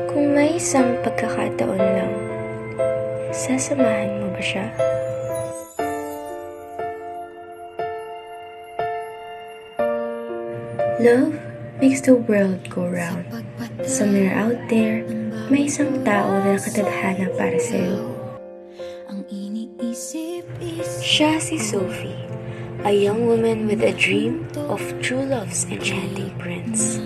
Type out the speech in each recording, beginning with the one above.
Kung may isang pagkakataon lang, sasamahan mo ba siya? Love makes the world go round. Somewhere out there, may isang tao na nakatadhana para sa'yo. Siya si Sophie, a young woman with a dream of true love's enchanting prince.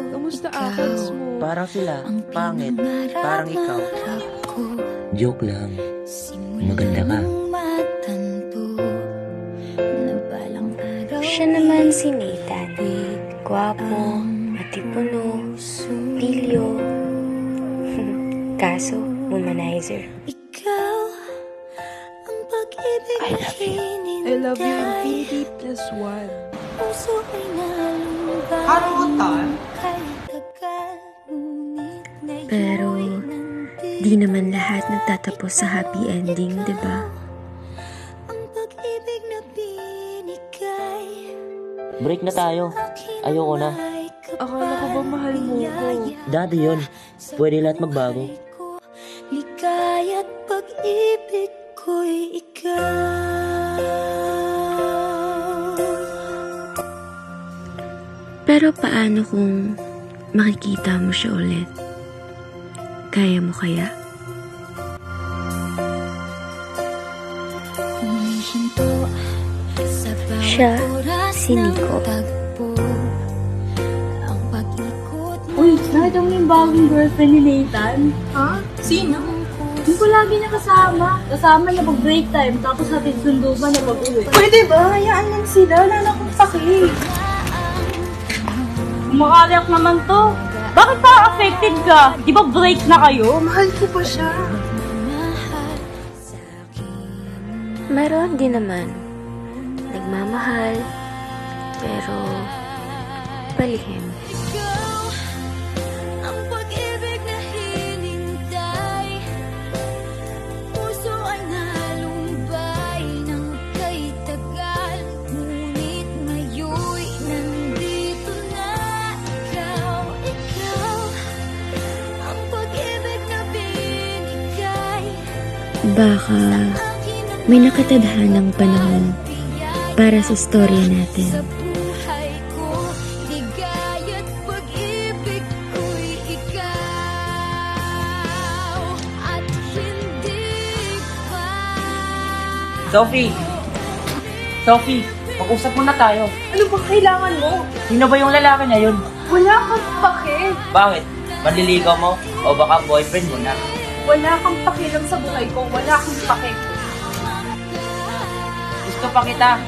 Kamusta akats mo? Parang sila, pangit, parang ikaw. Joke lang. Maganda ka. Siya naman si Nathan. Gwapo, matipuno, pilyo. Kaso, womanizer. I love you. I love you infinity plus one. Pero, di naman lahat nagtatapos sa happy ending, di ba? Break na tayo. Ayoko na. Akala ko ba mahal mo ko? Dati yun. Pwede lahat magbago. Likaya't pag-ibig ko'y ikaw. Pero paano kung makikita mo siya ulit? Kaya mo kaya? Siya, si Nico. Uy, nakita mo yung bagong girlfriend ni Nathan? Ha? Sino? Hindi ko lagi nakasama. Kasama na pag break time, tapos hatid sundo pa na pag-uwi. Pwede ba? Hayaan lang sila. Wala na akong paki. Kumakareak naman to. Bakit pa affected ka? Di ba break na kayo? Mahal ko pa siya. Meron din naman. Nagmamahal, pero palihim. Ang pag-ibig na hinintay, puso ay nalumbay ng kay tagal. Ngunit ngayon'y nandito na ikaw. Ang pag-ibig na binigay. Baka may nakatadhanang panahon para sa istorya natin. Sa buhay ko, ligaya't pag-ibig ko'y ikaw. At hindi pa. Sophie! Sophie! Mag-usap muna tayo. Ano ba kailangan mo? Sino ba yung lalaki na yun? Wala kang paki. Bakit? Manliligaw mo? O baka boyfriend mo na? Wala kang pakialam sa buhay ko. Wala kang paki. Gusto pa kita.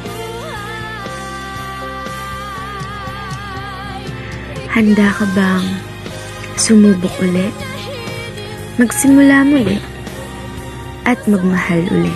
Handa ka bang sumubok ulit? Magsimula muli at magmahal ulit?